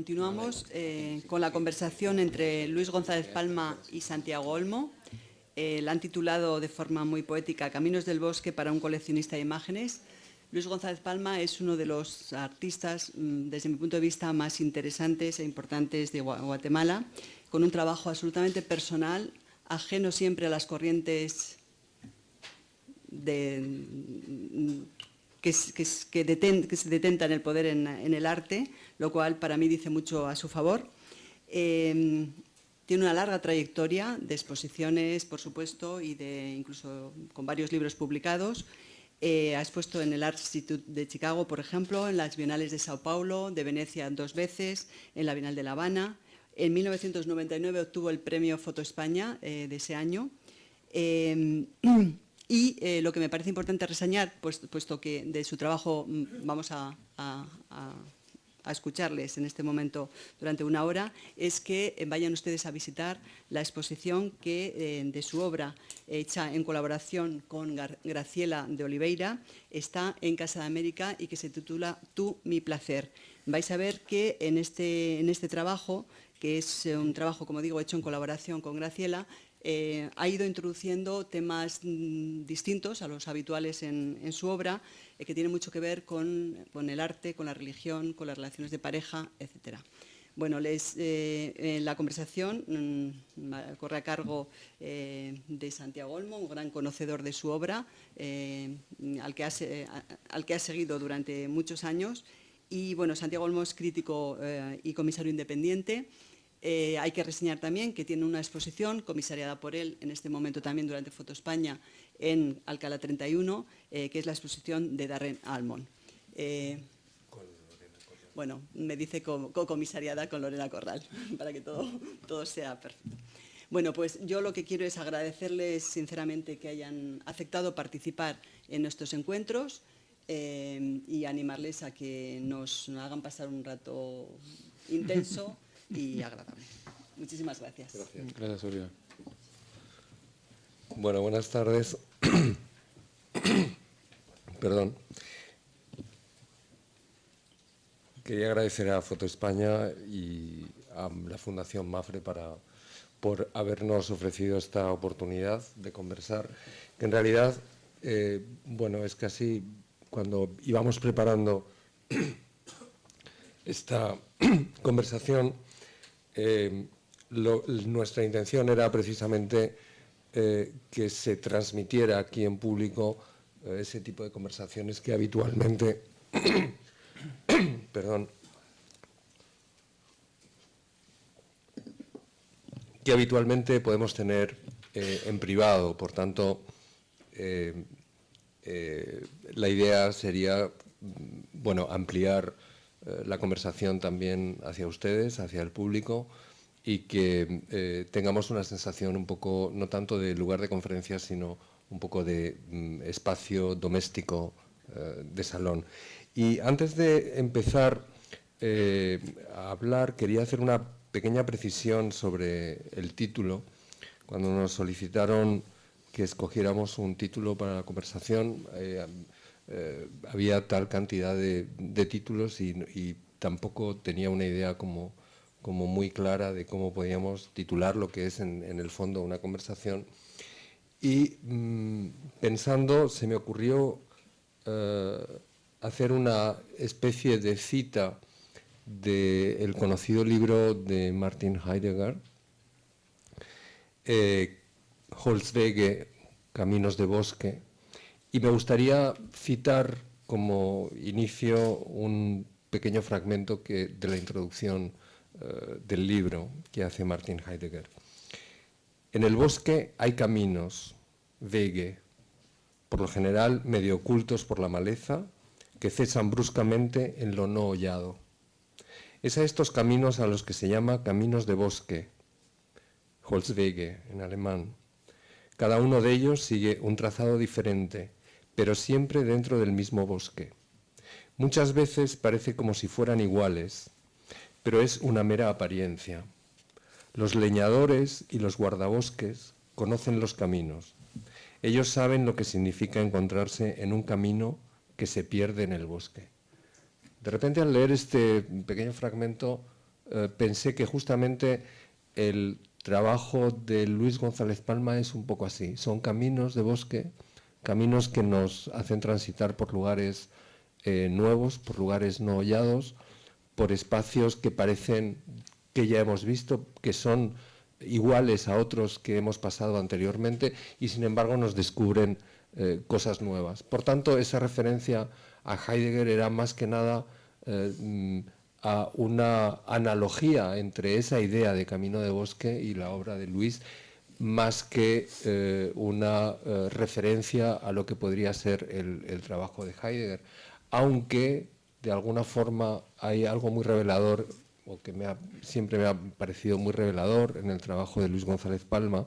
Continuamos con la conversación entre Luis González Palma y Santiago Olmo. La han titulado de forma muy poética Caminos del bosque para un coleccionista de imágenes. Luis González Palma es uno de los artistas, desde mi punto de vista, más interesantes e importantes de Guatemala, con un trabajo absolutamente personal, ajeno siempre a las corrientes que se detentan el poder en el arte, lo cual para mí dice mucho a su favor. Tiene una larga trayectoria de exposiciones, por supuesto, y incluso con varios libros publicados. Ha expuesto en el Art Institute de Chicago, por ejemplo, en las Bienales de Sao Paulo, de Venecia 2 veces, en la Bienal de La Habana. En 1999 obtuvo el premio Foto España de ese año. Y lo que me parece importante reseñar, puesto que de su trabajo vamos a escucharles en este momento durante una hora, es que vayan ustedes a visitar la exposición de su obra hecha en colaboración con Graciela de Oliveira, está en Casa de América y que se titula Tú, mi placer. Vais a ver que en este trabajo, que es un trabajo, como digo, hecho en colaboración con Graciela, ha ido introduciendo temas distintos a los habituales en su obra, que tienen mucho que ver con el arte, con la religión, con las relaciones de pareja, etc. Bueno, la conversación corre a cargo de Santiago Olmo, un gran conocedor de su obra, al que ha seguido durante muchos años. Y bueno, Santiago Olmo es crítico y comisario independiente. Hay que reseñar también que tiene una exposición comisariada por él en este momento también durante Foto España en Alcalá 31, que es la exposición de Darren Almond. Bueno, me dice co-comisariada con Lorena Corral, para que todo sea perfecto. Bueno, pues yo lo que quiero es agradecerles sinceramente que hayan aceptado participar en nuestros encuentros y animarles a que nos hagan pasar un rato intenso y agradable. Muchísimas gracias. Gracias, Oriol. Bueno, buenas tardes. Perdón. Quería agradecer a Foto España y a la Fundación MAFRE por habernos ofrecido esta oportunidad de conversar, que en realidad, bueno, es casi cuando íbamos preparando esta conversación, nuestra intención era precisamente que se transmitiera aquí en público ese tipo de conversaciones que habitualmente perdón, que habitualmente podemos tener en privado. Por tanto, la idea sería, bueno, ampliar la conversación también hacia ustedes, hacia el público, y que tengamos una sensación un poco, no tanto de lugar de conferencia, sino un poco de espacio doméstico de salón. Y antes de empezar a hablar, quería hacer una pequeña precisión sobre el título. Cuando nos solicitaron que escogiéramos un título para la conversación, había tal cantidad de títulos y tampoco tenía una idea como muy clara de cómo podíamos titular lo que es en el fondo una conversación. Y pensando, se me ocurrió hacer una especie de cita del conocido libro de Martin Heidegger, Holzwege, Caminos de Bosque, y me gustaría citar como inicio un pequeño fragmento de la introducción del libro que hace Martin Heidegger. En el bosque hay caminos, Wege, por lo general medio ocultos por la maleza, que cesan bruscamente en lo no hollado. Es a estos caminos a los que se llama caminos de bosque, Holzwege en alemán. Cada uno de ellos sigue un trazado diferente, pero siempre dentro del mismo bosque. Muchas veces parece como si fueran iguales, pero es una mera apariencia. Los leñadores y los guardabosques conocen los caminos. Ellos saben lo que significa encontrarse en un camino que se pierde en el bosque. De repente, al leer este pequeño fragmento, pensé que justamente el trabajo de Luis González Palma es un poco así. Son caminos de bosque, caminos que nos hacen transitar por lugares nuevos, por lugares no hollados, por espacios que parecen que ya hemos visto, que son iguales a otros que hemos pasado anteriormente y sin embargo nos descubren cosas nuevas. Por tanto, esa referencia a Heidegger era más que nada a una analogía entre esa idea de camino de bosque y la obra de Luis, más que una referencia a lo que podría ser el trabajo de Heidegger, aunque de alguna forma hay algo muy revelador, o que siempre me ha parecido muy revelador en el trabajo de Luis González Palma,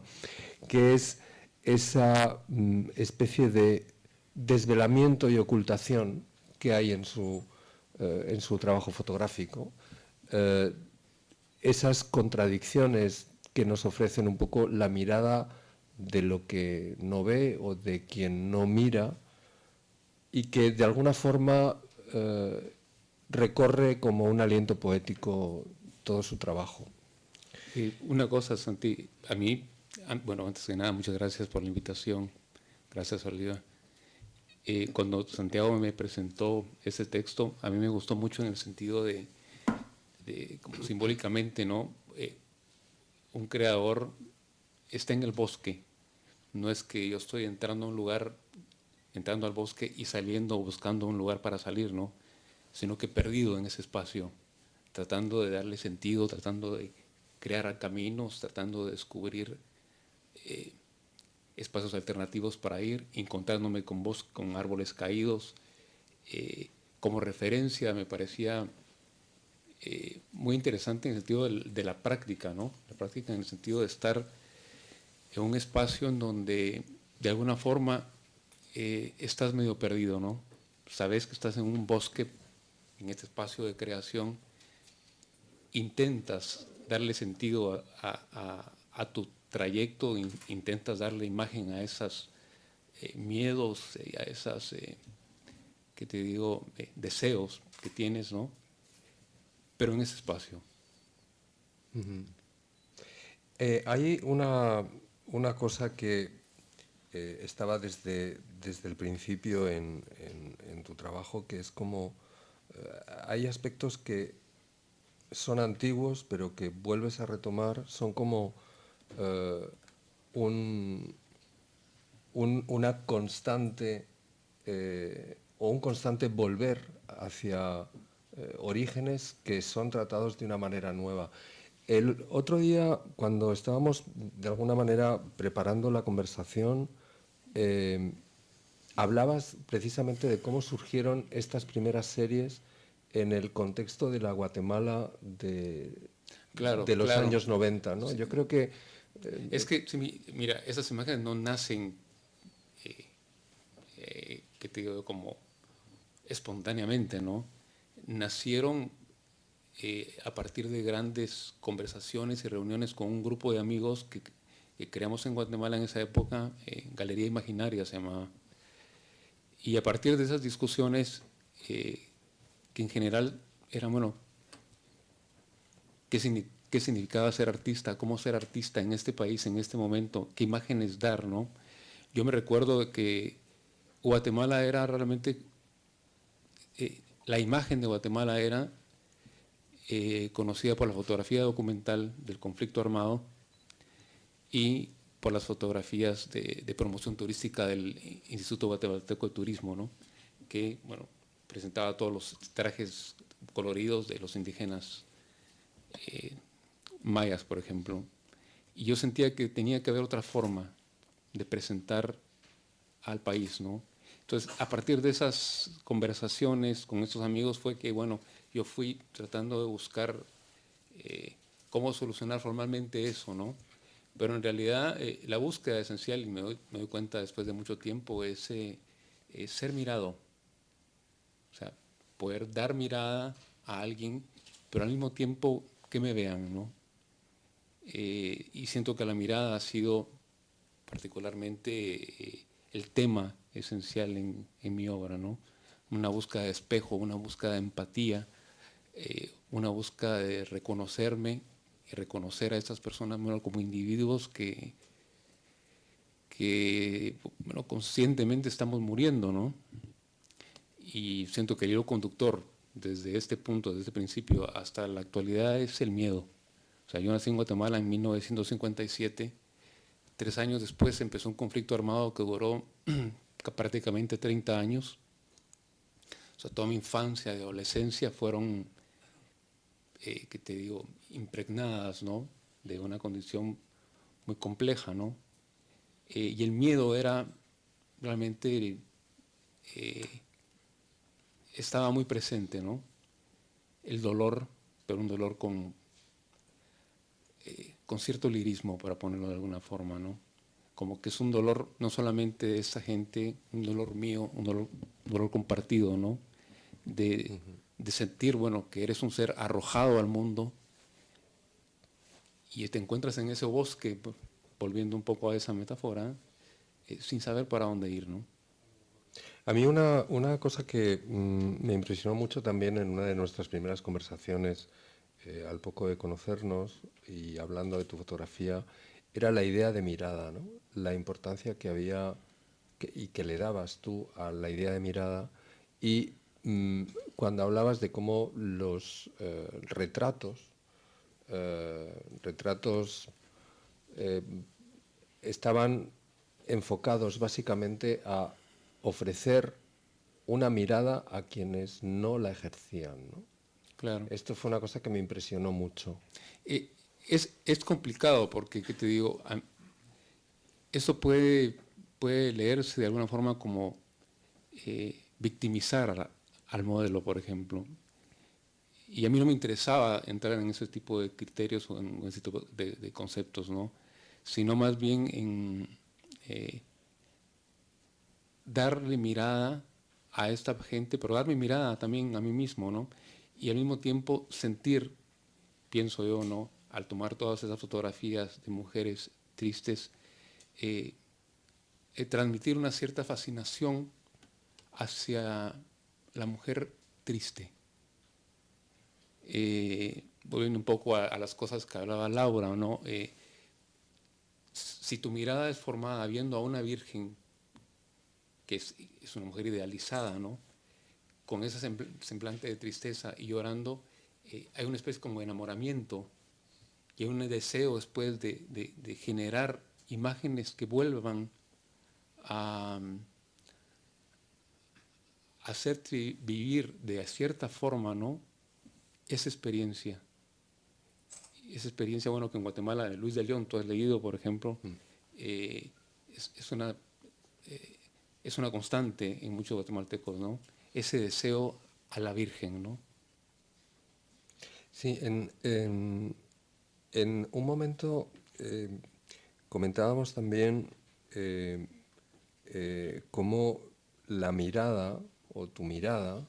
que es esa especie de desvelamiento y ocultación que hay en su trabajo fotográfico, esas contradicciones que nos ofrecen un poco la mirada de lo que no ve o de quien no mira, y que de alguna forma recorre como un aliento poético todo su trabajo. Una cosa, Santi, a mí, bueno, antes que nada, muchas gracias por la invitación. Gracias, Oliva. Cuando Santiago me presentó ese texto, a mí me gustó mucho en el sentido de como simbólicamente, ¿no? Un creador está en el bosque. No es que yo estoy entrando a un lugar, entrando al bosque y saliendo, buscando un lugar para salir, ¿no? Sino que perdido en ese espacio, tratando de darle sentido, tratando de crear caminos, tratando de descubrir espacios alternativos para ir, encontrándome con árboles caídos. Como referencia me parecía muy interesante en el sentido de la práctica, ¿no? La práctica en el sentido de estar en un espacio en donde de alguna forma estás medio perdido, ¿no? Sabes que estás en un bosque, en este espacio de creación, intentas darle sentido a tu trayecto, intentas darle imagen a esos miedos, a esas, que te digo, deseos que tienes, ¿no? Pero en ese espacio. Hay una cosa que estaba desde el principio en tu trabajo, que es como hay aspectos que son antiguos pero que vuelves a retomar, son como una constante o un constante volver hacia orígenes que son tratados de una manera nueva. El otro día, cuando estábamos de alguna manera preparando la conversación, hablabas precisamente de cómo surgieron estas primeras series en el contexto de la Guatemala de los años 90, ¿no? Sí. Yo creo que... es que, mira, esas imágenes no nacen, que te digo, como espontáneamente, ¿no? Nacieron a partir de grandes conversaciones y reuniones con un grupo de amigos que creamos en Guatemala en esa época, Galería Imaginaria se llamaba. Y a partir de esas discusiones, que en general eran, bueno, ¿qué significaba ser artista? ¿Cómo ser artista en este país, en este momento? ¿Qué imágenes dar, no? Yo me recuerdo de que Guatemala era realmente, la imagen de Guatemala era conocida por la fotografía documental del conflicto armado y por las fotografías de promoción turística del Instituto Guatemalteco de Turismo, ¿no? Que, bueno, presentaba todos los trajes coloridos de los indígenas mayas, por ejemplo. Y yo sentía que tenía que haber otra forma de presentar al país, ¿no? Entonces, a partir de esas conversaciones con estos amigos fue que, bueno, yo fui tratando de buscar cómo solucionar formalmente eso, ¿no? Pero en realidad la búsqueda esencial, y me doy cuenta después de mucho tiempo, es ser mirado. O sea, poder dar mirada a alguien, pero al mismo tiempo que me vean, ¿no? Y siento que la mirada ha sido particularmente el tema esencial en mi obra, ¿no? Una búsqueda de espejo, una búsqueda de empatía, una búsqueda de reconocerme y reconocer a estas personas, bueno, como individuos que bueno, conscientemente estamos muriendo, ¿no? Y siento que el hilo conductor desde este punto, desde este principio hasta la actualidad es el miedo. O sea, yo nací en Guatemala en 1957. 3 años después empezó un conflicto armado que duró prácticamente 30 años. O sea, toda mi infancia y adolescencia fueron, que te digo, impregnadas, ¿no?, de una condición muy compleja, ¿no? Y el miedo era realmente, estaba muy presente, ¿no? El dolor, pero un dolor con cierto lirismo, para ponerlo de alguna forma, ¿no? Como que es un dolor no solamente de esa gente, un dolor mío, un dolor compartido, ¿no? De sentir, bueno, que eres un ser arrojado al mundo y te encuentras en ese bosque, volviendo un poco a esa metáfora, sin saber para dónde ir, ¿no? A mí una cosa que me impresionó mucho también en una de nuestras primeras conversaciones, al poco de conocernos y hablando de tu fotografía, era la idea de mirada, ¿no? La importancia que había y que le dabas tú a la idea de mirada, y cuando hablabas de cómo los retratos estaban enfocados básicamente a ofrecer una mirada a quienes no la ejercían, ¿no? Claro. Esto fue una cosa que me impresionó mucho. Es complicado porque, ¿qué te digo? Esto puede leerse de alguna forma como victimizar al modelo, por ejemplo. Y a mí no me interesaba entrar en ese tipo de criterios o en ese tipo de conceptos, ¿no? Sino más bien en darle mirada a esta gente, pero darme mirada también a mí mismo, ¿no? Y al mismo tiempo sentir, pienso yo, ¿no?, al tomar todas esas fotografías de mujeres tristes, transmitir una cierta fascinación hacia la mujer triste. Volviendo un poco a las cosas que hablaba Laura, ¿no? Si tu mirada es formada viendo a una virgen que es una mujer idealizada, ¿no?, con ese semblante de tristeza y llorando, hay una especie como de enamoramiento y hay un deseo después de generar imágenes que vuelvan a hacerte vivir de cierta forma, ¿no?, esa experiencia. Esa experiencia, bueno, que en Guatemala, Luis de León, tú has leído, por ejemplo, es una constante en muchos guatemaltecos, ¿no? Ese deseo a la Virgen, ¿no? Sí, en un momento comentábamos también cómo la mirada, o tu mirada,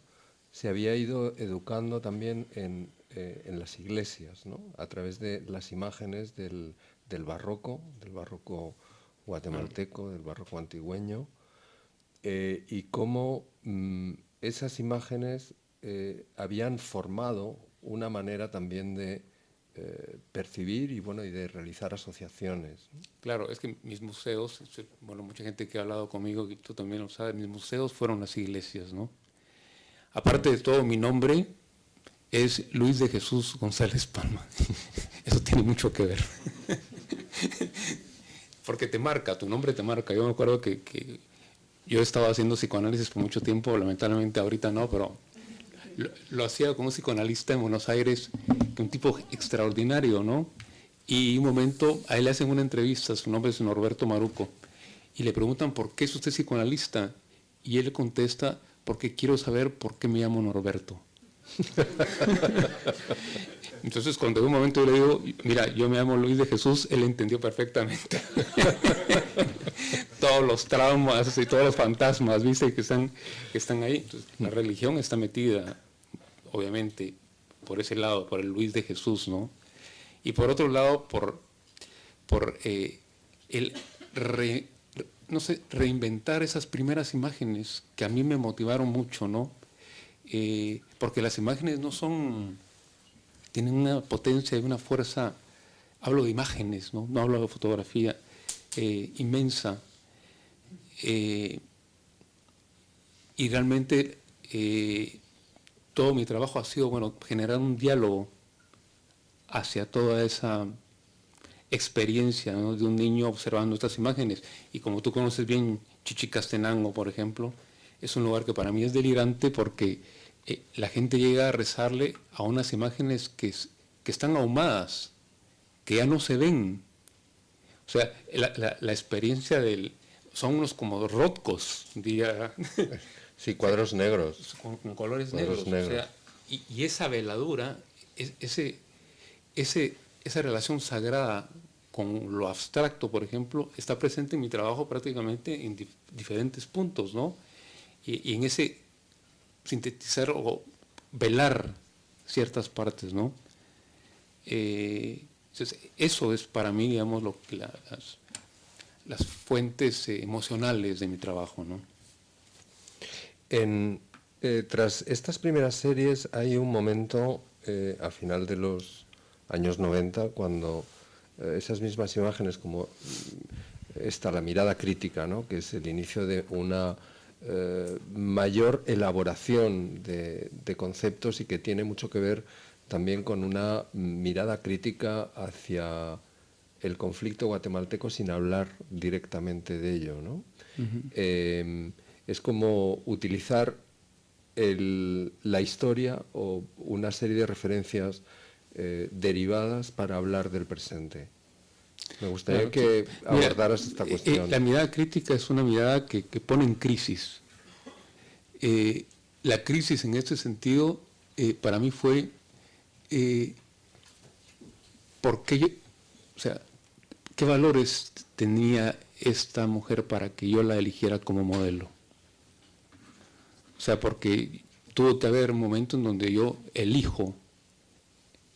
se había ido educando también en las iglesias, ¿no?, a través de las imágenes del barroco guatemalteco, del barroco antigüeño, y cómo esas imágenes habían formado una manera también de percibir y, bueno, y de realizar asociaciones, ¿no? Claro, es que mis museos, bueno, mucha gente que ha hablado conmigo, y tú también lo sabes, mis museos fueron las iglesias, ¿no? Aparte de todo, mi nombre es Luis de Jesús González Palma. Eso tiene mucho que ver. Porque te marca, tu nombre te marca. Yo me acuerdo que yo estaba haciendo psicoanálisis por mucho tiempo, lamentablemente ahorita no, pero lo hacía con un psicoanalista en Buenos Aires, un tipo extraordinario, ¿no? Y un momento a él le hacen una entrevista, su nombre es Norberto Maruco, y le preguntan por qué es usted psicoanalista, y él le contesta, porque quiero saber por qué me llamo Norberto. Entonces, cuando de un momento yo le digo, mira, yo me llamo Luis de Jesús, él entendió perfectamente. Todos los traumas y todos los fantasmas, ¿viste?, que están ahí. Entonces, la religión está metida, obviamente, por ese lado, por el Luis de Jesús, ¿no? Y por otro lado, por el reinventar esas primeras imágenes que a mí me motivaron mucho, ¿no? porque las imágenes no son, tienen una potencia y una fuerza, hablo de imágenes, no hablo de fotografía, inmensa, y realmente todo mi trabajo ha sido, bueno, generar un diálogo hacia toda esa experiencia, ¿no?, de un niño observando estas imágenes. Y como tú conoces bien Chichicastenango, por ejemplo, es un lugar que para mí es delirante porque la gente llega a rezarle a unas imágenes que están ahumadas, que ya no se ven. O sea, la experiencia son unos como rotcos, diría. Sí, cuadros negros. Con colores cuadros negros. O sea, y esa veladura, esa relación sagrada con lo abstracto, por ejemplo, está presente en mi trabajo prácticamente en diferentes puntos, ¿no? Y en ese sintetizar o velar ciertas partes, ¿no? Entonces, eso es para mí, digamos, las fuentes emocionales de mi trabajo, ¿no? Tras estas primeras series hay un momento a final de los años 90 cuando esas mismas imágenes como la mirada crítica, ¿no?, que es el inicio de una mayor elaboración de conceptos y que tiene mucho que ver también con una mirada crítica hacia el conflicto guatemalteco sin hablar directamente de ello, ¿no? Es como utilizar la historia o una serie de referencias derivadas para hablar del presente. Me gustaría que abordaras esta cuestión. La mirada crítica es una mirada que pone en crisis. La crisis en este sentido para mí fue ¿qué valores tenía esta mujer para que yo la eligiera como modelo? O sea, porque tuvo que haber un momento en donde yo elijo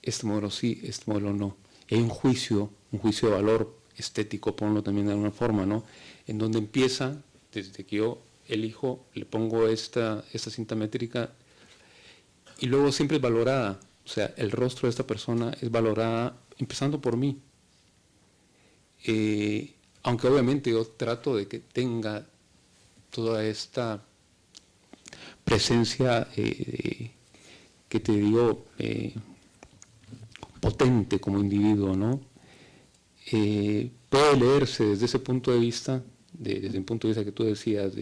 este modelo sí, este modelo no. Y hay un juicio de valor estético, ponlo también de alguna forma, ¿no? En donde empieza, desde que yo elijo, le pongo esta cinta métrica y luego siempre es valorada. O sea, el rostro de esta persona es valorada empezando por mí. Aunque obviamente yo trato de que tenga toda esta presencia que te digo potente como individuo, ¿no? Puede leerse desde ese punto de vista, desde el punto de vista que tú decías,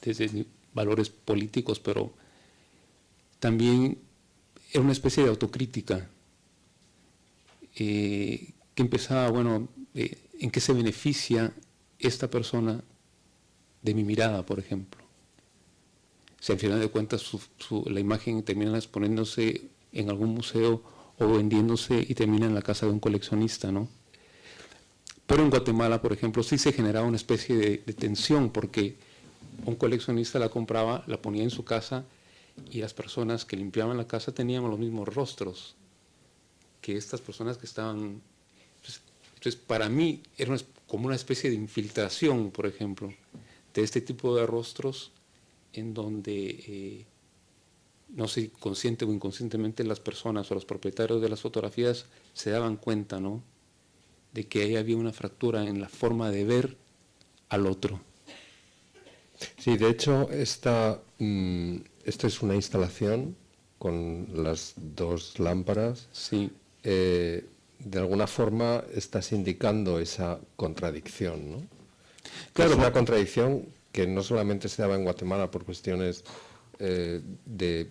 desde valores políticos, pero también era una especie de autocrítica que empezaba, en qué se beneficia esta persona de mi mirada, por ejemplo. Si al final de cuentas la imagen termina exponiéndose en algún museo o vendiéndose y termina en la casa de un coleccionista, ¿no? Pero en Guatemala, por ejemplo, sí se generaba una especie de tensión porque un coleccionista la compraba, la ponía en su casa y las personas que limpiaban la casa tenían los mismos rostros que estas personas que estaban. Entonces para mí era como una especie de infiltración, por ejemplo, de este tipo de rostros en donde, no sé, consciente o inconscientemente las personas o los propietarios de las fotografías se daban cuenta, ¿no?, de que ahí había una fractura en la forma de ver al otro. Sí, de hecho, esto es una instalación con las dos lámparas. Sí. De alguna forma estás indicando esa contradicción, ¿no? Claro, es una contradicción que no solamente se daba en Guatemala por cuestiones de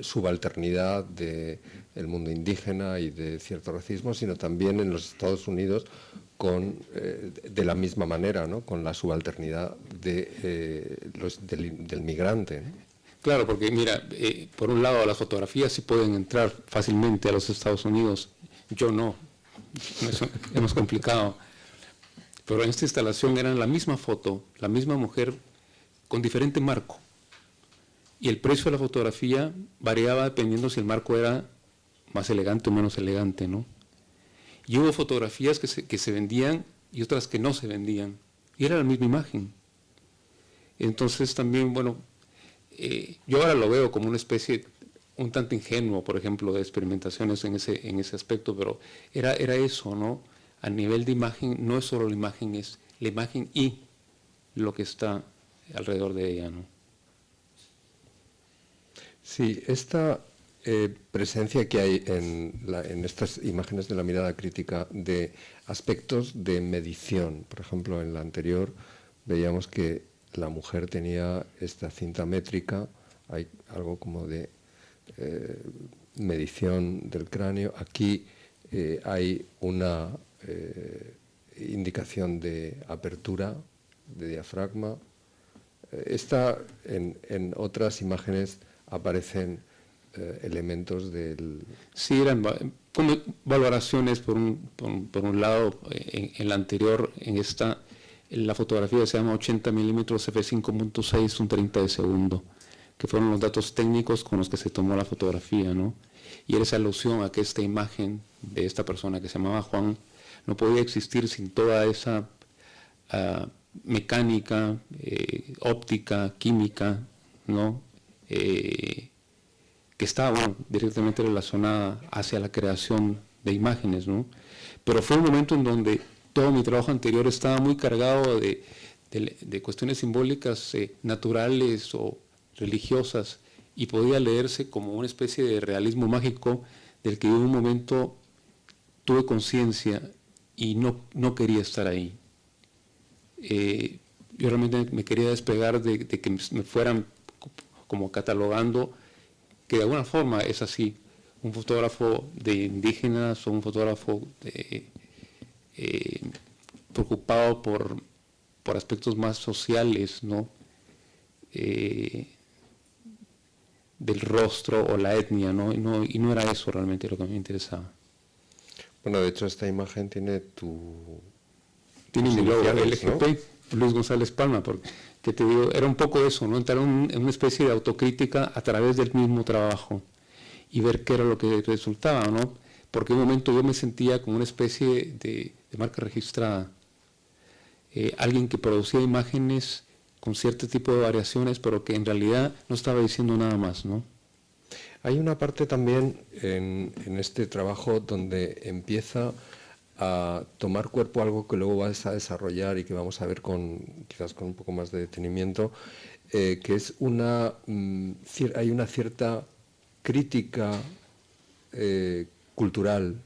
subalternidad del mundo indígena y de cierto racismo, sino también en los Estados Unidos de la misma manera, ¿no?, con la subalternidad del migrante, ¿no? Claro, porque mira, por un lado las fotografías sí pueden entrar fácilmente a los Estados Unidos, yo no, es más complicado. Pero en esta instalación era la misma foto, la misma mujer con diferente marco. Y el precio de la fotografía variaba dependiendo si el marco era más elegante o menos elegante, ¿no? Y hubo fotografías que se vendían y otras que no se vendían. Y era la misma imagen. Entonces también, yo ahora lo veo como una especie un tanto ingenuo, por ejemplo, de experimentaciones en ese aspecto, pero era eso, ¿no? A nivel de imagen, no es solo la imagen, es la imagen y lo que está alrededor de ella, ¿no? Sí, esta presencia que hay en estas imágenes de la mirada crítica de aspectos de medición. Por ejemplo, en la anterior veíamos que la mujer tenía esta cinta métrica, hay algo como de medición del cráneo. Aquí hay una indicación de apertura, de diafragma. En otras imágenes aparecen elementos del... Sí, eran como valoraciones por un lado, en la anterior, en la fotografía se llama 80 milímetros f5.6, un 30 de segundo, que fueron los datos técnicos con los que se tomó la fotografía, ¿no? Y era esa alusión a que esta imagen de esta persona que se llamaba Juan no podía existir sin toda esa mecánica, óptica, química, ¿no? Que estaba directamente relacionada hacia la creación de imágenes, ¿no? Pero fue un momento en donde todo mi trabajo anterior estaba muy cargado de cuestiones simbólicas naturales o religiosas, y podía leerse como una especie de realismo mágico del que yo en un momento tuve conciencia y no quería estar ahí. Yo realmente me quería despegar de que me fueran como catalogando que de alguna forma es así, un fotógrafo de indígenas o un fotógrafo preocupado por aspectos más sociales, ¿no? Del rostro o la etnia, ¿no? Y no era eso realmente lo que me interesaba. Bueno, de hecho esta imagen tiene Tiene mi logo, iniciales, LGP, ¿no? Luis González Palma, porque que te digo, era un poco eso, ¿no? Entrar en una especie de autocrítica a través del mismo trabajo y ver qué era lo que resultaba, ¿no? Porque en un momento yo me sentía como una especie de marca registrada, alguien que producía imágenes con cierto tipo de variaciones, pero que en realidad no estaba diciendo nada más, ¿no? Hay una parte también en este trabajo donde empieza a tomar cuerpo algo que luego vas a desarrollar y que vamos a ver quizás con un poco más de detenimiento, que es hay una cierta crítica cultural,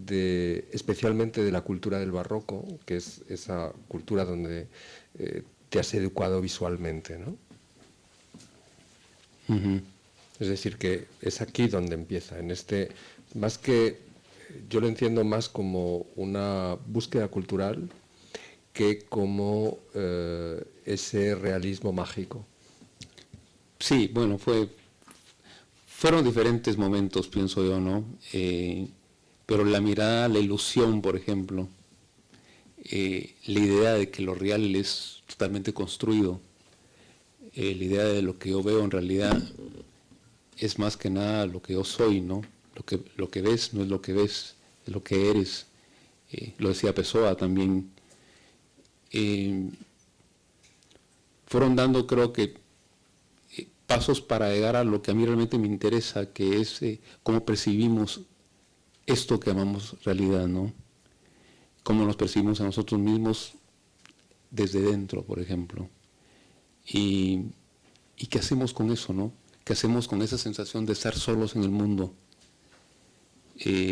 especialmente de la cultura del barroco, que es esa cultura donde te has educado visualmente, ¿no? Uh-huh. Es decir, que es aquí donde empieza, más que, yo lo entiendo más como una búsqueda cultural que como ese realismo mágico. Sí, bueno, fueron diferentes momentos, pienso yo, ¿no? Pero la mirada, la ilusión, por ejemplo, la idea de que lo real es totalmente construido, la idea de lo que yo veo en realidad es más que nada lo que yo soy, ¿no? Lo que ves no es lo que ves, es lo que eres. Lo decía Pessoa también. Fueron dando, creo que, pasos para llegar a lo que a mí realmente me interesa, que es cómo percibimos esto que llamamos realidad, ¿no? Cómo nos percibimos a nosotros mismos desde dentro, por ejemplo. Y qué hacemos con eso, ¿no? ¿Qué hacemos con esa sensación de estar solos en el mundo?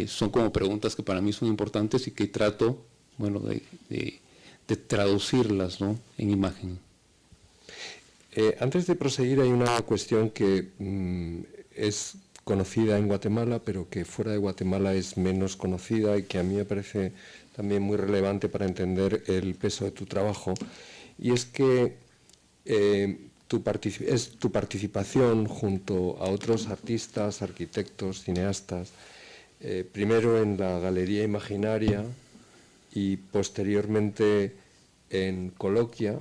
Son como preguntas que para mí son importantes y que trato, bueno, de traducirlas, ¿no? En imagen. Antes de proseguir, hay una cuestión que es conocida en Guatemala, pero que fuera de Guatemala es menos conocida y que a mí me parece también muy relevante para entender el peso de tu trabajo, y es que tu participación junto a otros artistas, arquitectos, cineastas, primero en la Galería Imaginaria y posteriormente en Coloquia,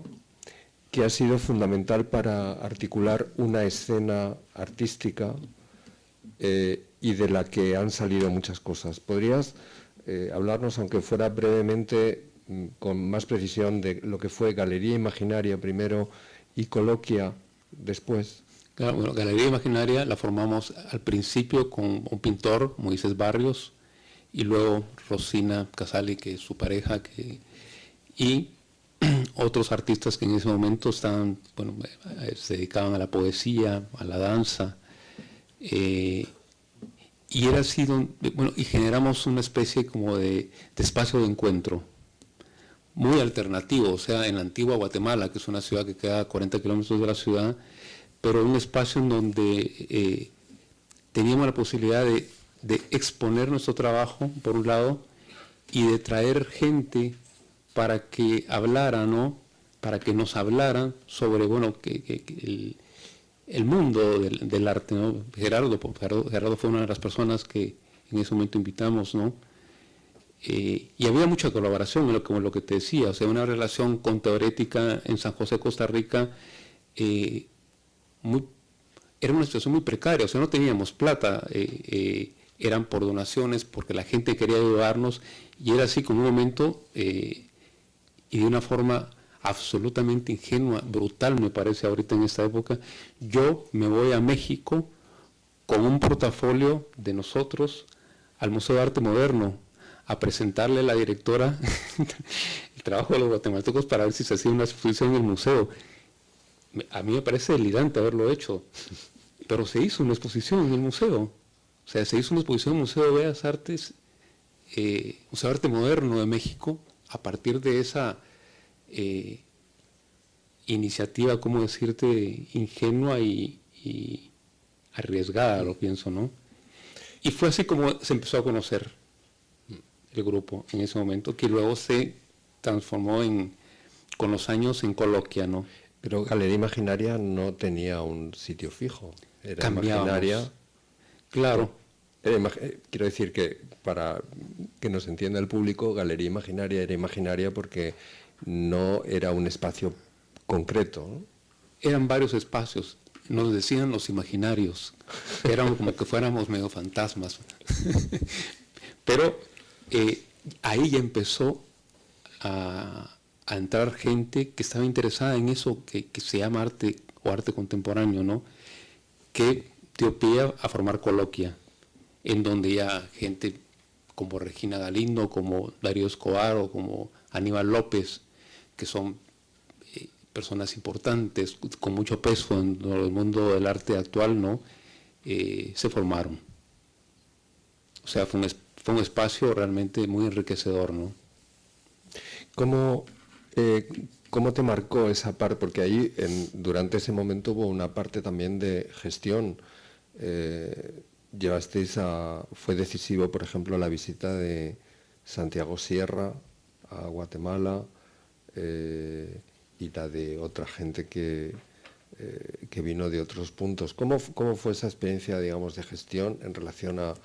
que ha sido fundamental para articular una escena artística y de la que han salido muchas cosas. ¿Podrías hablarnos, aunque fuera brevemente, con más precisión, de lo que fue Galería Imaginaria primero y Coloquia después? Claro, bueno, Galería Imaginaria la formamos al principio con un pintor, Moisés Barrios, y luego Rosina Casali, que es su pareja, y otros artistas que en ese momento estaban, bueno, se dedicaban a la poesía, a la danza, y era así, bueno, y generamos una especie como de espacio de encuentro, muy alternativo, o sea, en la antigua Guatemala, que es una ciudad que queda a 40 kilómetros de la ciudad, pero un espacio en donde teníamos la posibilidad de exponer nuestro trabajo, por un lado, y de traer gente para que hablara, ¿no? Para que nos hablaran sobre, bueno, el mundo del arte, ¿no? Gerardo fue una de las personas que en ese momento invitamos, ¿no? Y había mucha colaboración, como lo que te decía, o sea, una relación con Teorética en San José, Costa Rica, era una situación muy precaria, o sea, no teníamos plata, eran por donaciones, porque la gente quería ayudarnos, y era así como un momento, y de una forma absolutamente ingenua, brutal me parece ahorita en esta época, yo me voy a México con un portafolio de nosotros al Museo de Arte Moderno, a presentarle a la directora el trabajo de los guatemaltecos para ver si se hacía una exposición en el museo. A mí me parece delirante haberlo hecho, pero se hizo una exposición en el museo. O sea, se hizo una exposición en el Museo de Bellas Artes, Museo de Arte Moderno de México, a partir de esa iniciativa, ¿cómo decirte?, ingenua y arriesgada, lo pienso, ¿no? Y fue así como se empezó a conocer el grupo en ese momento, que luego se transformó con los años en Coloquia, ¿no? Pero Galería Imaginaria no tenía un sitio fijo. Era Cambiábamos. Imaginaria. Claro. Quiero decir que, para que nos entienda el público, Galería Imaginaria era imaginaria porque no era un espacio concreto, ¿no? Eran varios espacios, nos decían los imaginarios, éramos como que fuéramos medio fantasmas. Pero ahí ya empezó a entrar gente que estaba interesada en eso que se llama arte o arte contemporáneo, ¿no? Que dio pie a formar Coloquia, en donde ya gente como Regina Galindo, como Darío Escobar o como Aníbal López, que son personas importantes, con mucho peso en el mundo del arte actual, ¿no? Se formaron. O sea, fue un espacio realmente muy enriquecedor, ¿no? ¿Cómo te marcó esa parte? Porque ahí, durante ese momento, hubo una parte también de gestión. Fue decisivo, por ejemplo, la visita de Santiago Sierra a Guatemala, y la de otra gente que vino de otros puntos. ¿Cómo fue esa experiencia, digamos, de gestión en relación a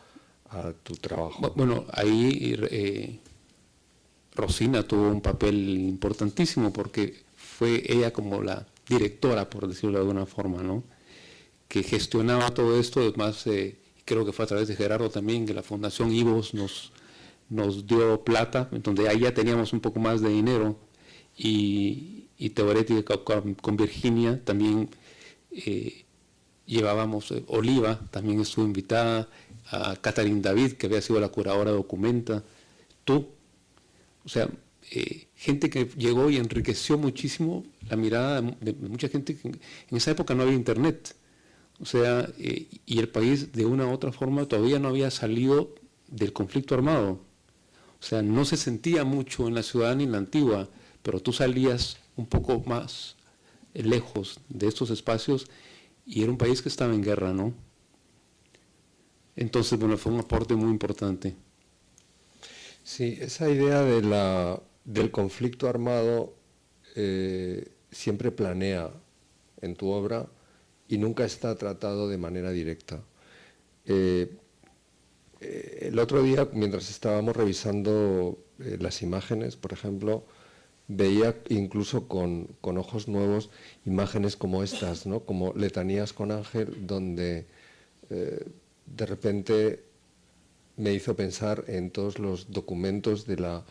tu trabajo? Bueno, ahí Rosina tuvo un papel importantísimo porque fue ella como la directora, por decirlo de alguna forma, ¿no? Que gestionaba todo esto. Además, creo que fue a través de Gerardo también, que la Fundación IVOS nos dio plata, donde ahí ya teníamos un poco más de dinero, y Teorética con Virginia también llevábamos, Oliva también estuvo invitada, a Catherine David, que había sido la curadora de Documenta, tú, o sea, gente que llegó y enriqueció muchísimo la mirada de mucha gente que en esa época no había internet, o sea, y el país de una u otra forma todavía no había salido del conflicto armado, o sea, no se sentía mucho en la ciudad ni en la antigua, pero tú salías un poco más lejos de estos espacios y era un país que estaba en guerra, ¿no? Entonces, bueno, fue un aporte muy importante. Sí, esa idea del conflicto armado siempre planea en tu obra y nunca está tratado de manera directa. El otro día, mientras estábamos revisando las imágenes, por ejemplo, veía incluso con ojos nuevos imágenes como estas, ¿no? Como Letanías con Ángel, donde de repente me hizo pensar en todos los documentos de la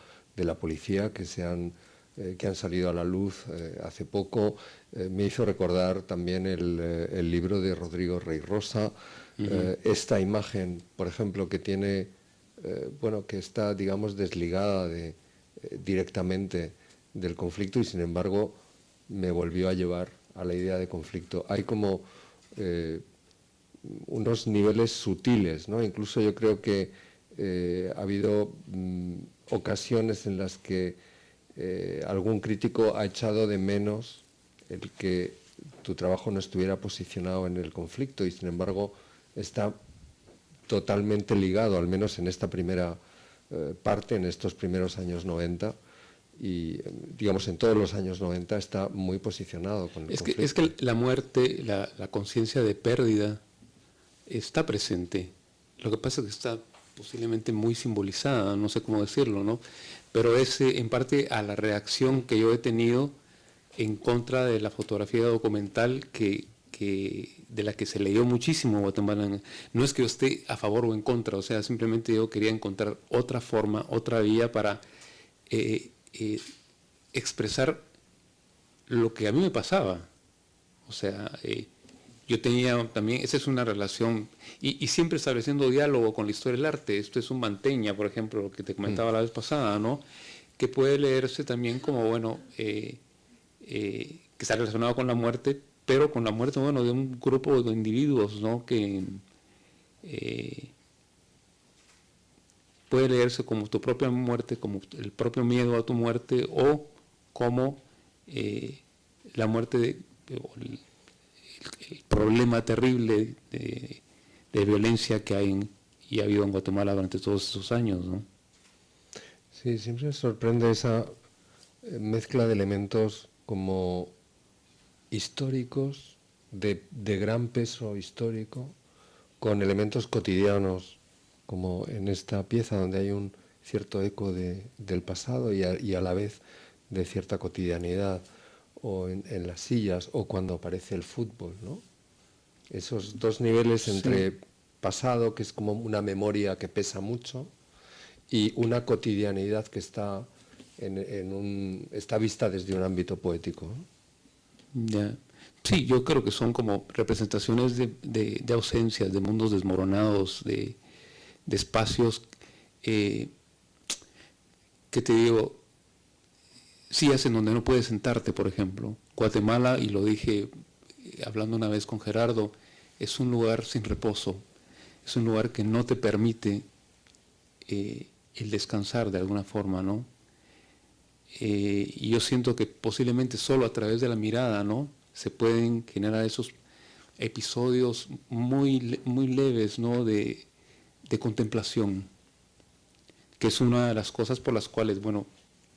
policía que se han que han salido a la luz hace poco. Me hizo recordar también el libro de Rodrigo Rey Rosa. Esta imagen, por ejemplo, que tiene, bueno, que está, digamos, desligada directamente del conflicto y, sin embargo, me volvió a llevar a la idea de conflicto. Hay como unos niveles sutiles, ¿no? Incluso yo creo que ha habido ocasiones en las que algún crítico ha echado de menos el que tu trabajo no estuviera posicionado en el conflicto y, sin embargo, está totalmente ligado, al menos en esta primera parte, en estos primeros años 90, y digamos en todos los años 90 está muy posicionado con el conflicto. Es que la muerte, la conciencia de pérdida está presente. Lo que pasa es que está posiblemente muy simbolizada, no sé cómo decirlo, ¿no? Pero es en parte a la reacción que yo he tenido en contra de la fotografía documental de la que se leyó muchísimo en Guatemala. No es que yo esté a favor o en contra, o sea, simplemente yo quería encontrar otra forma, otra vía para expresar lo que a mí me pasaba. O sea, yo tenía también, esa es una relación, y siempre estableciendo diálogo con la historia del arte. Esto es un Manteña, por ejemplo, lo que te comentaba la vez pasada, ¿no? Que puede leerse también como, bueno, que está relacionado con la muerte, pero con la muerte, bueno, de un grupo de individuos, ¿no? Que puede leerse como tu propia muerte, como el propio miedo a tu muerte, o como la muerte el problema terrible de violencia que hay y ha habido en Guatemala durante todos estos años, ¿no? Sí, siempre me sorprende esa mezcla de elementos como históricos, de gran peso histórico, con elementos cotidianos, como en esta pieza donde hay un cierto eco del pasado y a la vez de cierta cotidianidad, o en las sillas, o cuando aparece el fútbol, ¿no? Esos dos niveles entre pasado, que es como una memoria que pesa mucho, y una cotidianidad que está está vista desde un ámbito poético, ¿no? Ya. Sí, yo creo que son como representaciones de ausencias, de mundos desmoronados, de espacios que te digo, sillas en donde no puedes sentarte, por ejemplo. Guatemala, y lo dije hablando una vez con Gerardo, es un lugar sin reposo, es un lugar que no te permite el descansar de alguna forma, ¿no? Y yo siento que posiblemente solo a través de la mirada, ¿no?, se pueden generar esos episodios muy, muy leves, ¿no?, de contemplación, que es una de las cosas por las cuales, bueno,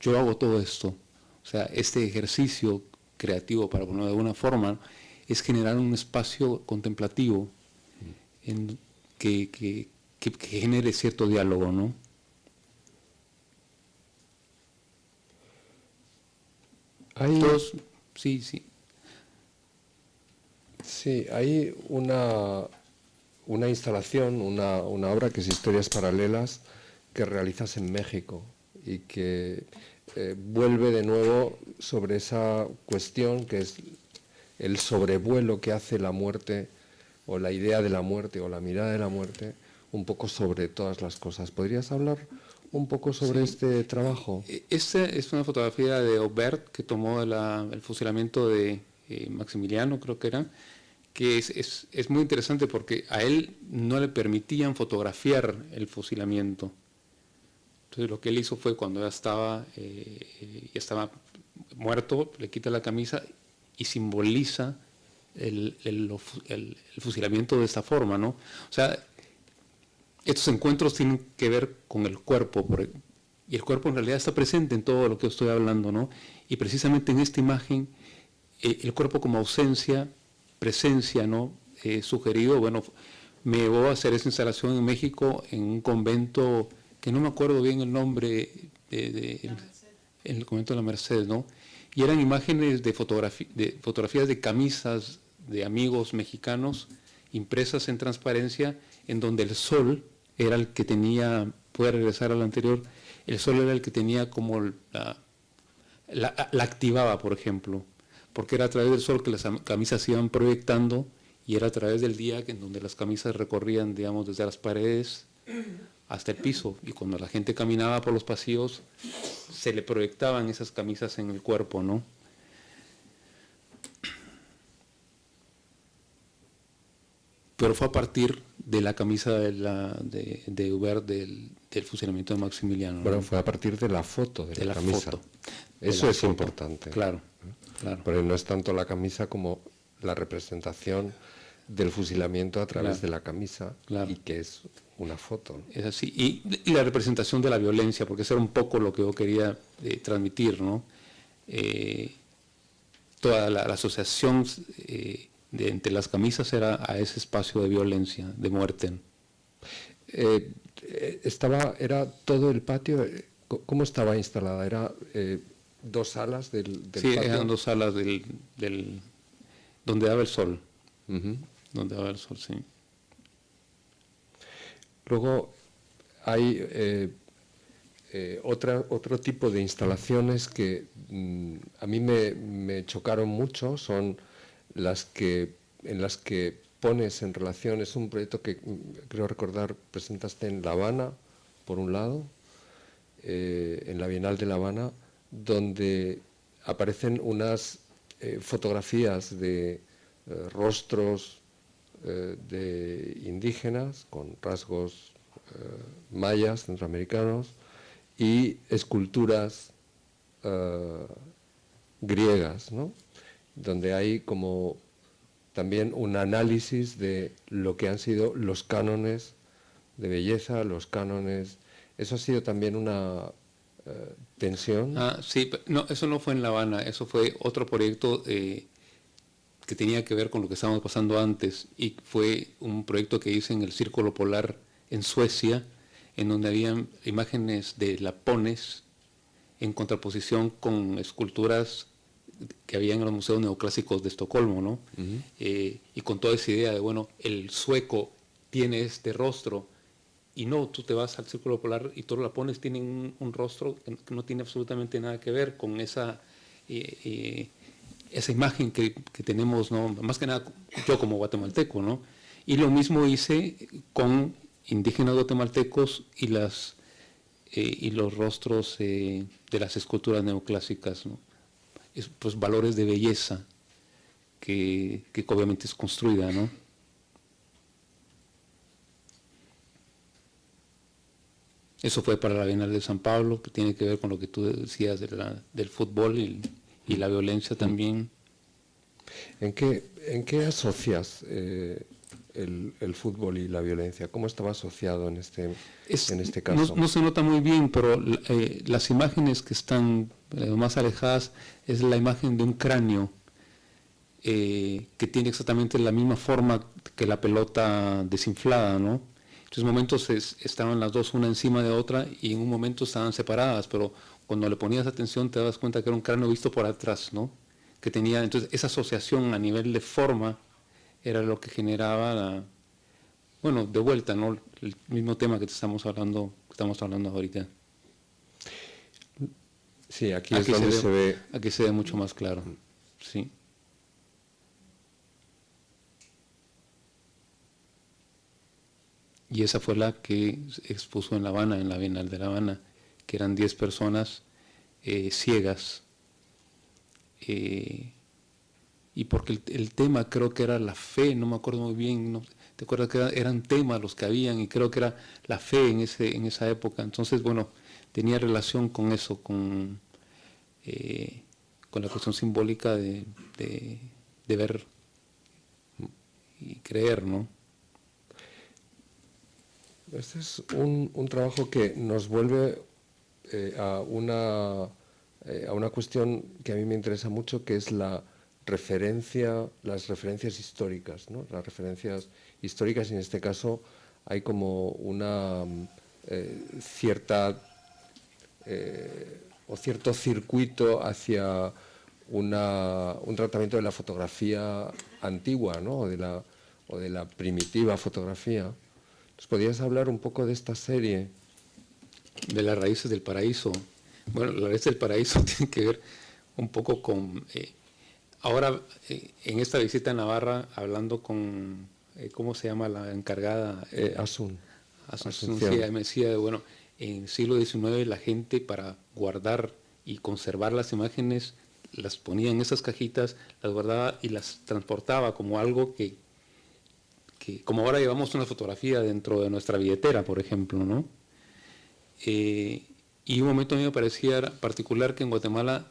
yo hago todo esto. O sea, este ejercicio creativo, para ponerlo de alguna forma, es generar un espacio contemplativo que genere cierto diálogo, ¿no? Sí. Sí, hay una instalación, una obra que es Historias Paralelas, que realizas en México y que vuelve de nuevo sobre esa cuestión que es el sobrevuelo que hace la muerte, o la idea de la muerte, o la mirada de la muerte, un poco sobre todas las cosas. ¿Podrías hablar un poco sobre este trabajo? Esta es una fotografía de Aubert que tomó el fusilamiento de Maximiliano, creo que era, que es muy interesante porque a él no le permitían fotografiar el fusilamiento. Entonces lo que él hizo fue, cuando ya estaba muerto, le quita la camisa y simboliza el fusilamiento de esta forma, ¿no? O sea, estos encuentros tienen que ver con el cuerpo, y el cuerpo en realidad está presente en todo lo que estoy hablando, ¿no? Y precisamente en esta imagen, el cuerpo como ausencia, presencia, ¿no?, sugerido, bueno, me llevó a hacer esa instalación en México, en un convento, que no me acuerdo bien el nombre, en el convento de la Merced, ¿no? Y eran imágenes de fotografías de camisas de amigos mexicanos, impresas en transparencia, en donde el sol era el que tenía, puede regresar al anterior, el sol era el que tenía como la activaba, por ejemplo, porque era a través del sol que las camisas se iban proyectando y era a través del día en donde las camisas recorrían, digamos, desde las paredes hasta el piso, y cuando la gente caminaba por los pasillos se le proyectaban esas camisas en el cuerpo, ¿no? Pero fue a partir de la camisa de Hubert del fusilamiento de Maximiliano, ¿no? Bueno, fue a partir de la foto de la camisa. Foto. Eso es importante. Claro, claro. Pero no es tanto la camisa como la representación del fusilamiento a través de la camisa, y que es una foto. Es así. Y la representación de la violencia, porque eso era un poco lo que yo quería transmitir, ¿no? Toda la asociación entre las camisas era a ese espacio de violencia, de muerte. Era todo el patio. ¿Cómo estaba instalada? ¿Era dos salas del sí, patio? eran dos salas donde daba el sol. Uh-huh. Donde daba el sol, sí. Luego hay otro tipo de instalaciones que a mí me chocaron mucho, son en las que pones en relación, es un proyecto que creo recordar presentaste en La Habana, por un lado, en la Bienal de La Habana, donde aparecen unas fotografías de rostros de indígenas con rasgos mayas, centroamericanos, y esculturas griegas, ¿no? Donde hay como también un análisis de lo que han sido los cánones de belleza, los cánones. Eso ha sido también una tensión. Sí, no, eso no fue en La Habana, eso fue otro proyecto que tenía que ver con lo que estábamos pasando antes, y fue un proyecto que hice en el Círculo Polar en Suecia, en donde habían imágenes de lapones en contraposición con esculturas que había en los museos neoclásicos de Estocolmo, ¿no? Uh-huh. Y con toda esa idea de, bueno, el sueco tiene este rostro, y no, tú te vas al Círculo Polar y todos los lapones tienen un rostro que no tiene absolutamente nada que ver con esa imagen que tenemos, ¿no? Más que nada yo como guatemalteco, ¿no? Y lo mismo hice con indígenas guatemaltecos y los rostros de las esculturas neoclásicas, ¿no? Pues valores de belleza que obviamente es construida, ¿no? Eso fue para la Bienal de San Pablo, que tiene que ver con lo que tú decías del fútbol y la violencia también. ¿En qué asocias el fútbol y la violencia? ¿Cómo estaba asociado en este caso? No se nota muy bien, pero las imágenes que están más alejadas es la imagen de un cráneo que tiene exactamente la misma forma que la pelota desinflada, ¿no? En esos momentos estaban las dos una encima de otra y en un momento estaban separadas, pero cuando le ponías atención te das cuenta que era un cráneo visto por atrás, ¿no? Que tenía, entonces esa asociación a nivel de forma era lo que generaba bueno, de vuelta, ¿no? El mismo tema que estamos hablando ahorita. Sí, aquí es donde se ve. Aquí se ve mucho más claro, sí. Y esa fue la que expuso en La Habana, en la Bienal de La Habana, que eran 10 personas ciegas. Y porque el tema creo que era la fe, no me acuerdo muy bien, ¿no? ¿Te acuerdas que eran temas los que habían? Y creo que era la fe en esa época. Entonces, bueno, tenía relación con eso, con la cuestión simbólica de ver y creer, ¿no? Este es un trabajo que nos vuelve a una cuestión que a mí me interesa mucho, que es las referencias históricas, ¿no? Las referencias históricas, y en este caso hay como una cierto circuito hacia un tratamiento de la fotografía antigua, ¿no? o de la primitiva fotografía. ¿Nos podrías hablar un poco de esta serie? De las raíces del paraíso. Bueno, la ley del paraíso tiene que ver un poco con... ahora, en esta visita a Navarra, hablando con... ¿cómo se llama la encargada? Asun. Asunción. Sí, me decía, bueno, en el siglo XIX la gente para guardar y conservar las imágenes las ponía en esas cajitas, las guardaba y las transportaba como algo que como ahora llevamos una fotografía dentro de nuestra billetera, por ejemplo, ¿no? Y un momento a mí me parecía particular que en Guatemala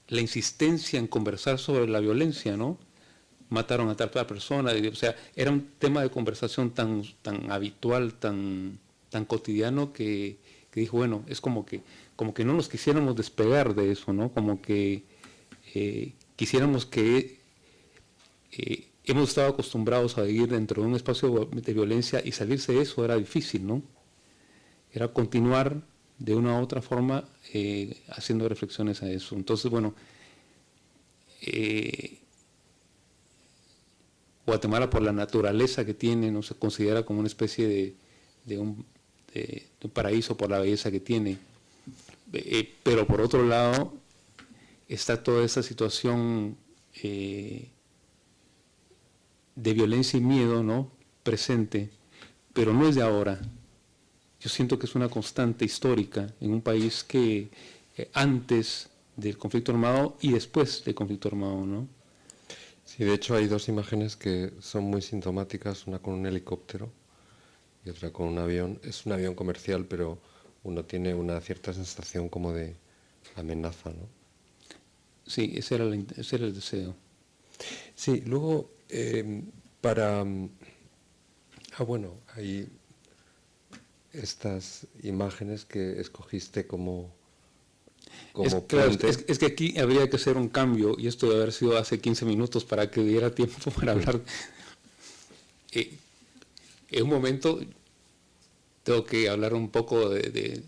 la insistencia en conversar sobre la violencia, ¿no? Mataron a tal persona, o sea, era un tema de conversación tan habitual, tan cotidiano que dijo, bueno, es como que no nos quisiéramos despegar de eso, ¿no? Como que quisiéramos que hemos estado acostumbrados a vivir dentro de un espacio de violencia y salirse de eso era difícil, ¿no? Era continuar de una u otra forma haciendo reflexiones a eso. Entonces, bueno, Guatemala, por la naturaleza que tiene, no se considera como una especie de un paraíso por la belleza que tiene. Pero por otro lado, está toda esa situación de violencia y miedo, ¿no? Presente, pero no es de ahora. Yo siento que es una constante histórica en un país que antes del conflicto armado y después del conflicto armado, ¿no? Sí, de hecho hay dos imágenes que son muy sintomáticas, una con un helicóptero y otra con un avión. Es un avión comercial, pero uno tiene una cierta sensación como de amenaza, ¿no? Sí, ese era el deseo. Sí, luego bueno, hay estas imágenes que escogiste como puente. Es que aquí habría que hacer un cambio, y esto debe haber sido hace 15 minutos para que diera tiempo para hablar. En un momento tengo que hablar un poco de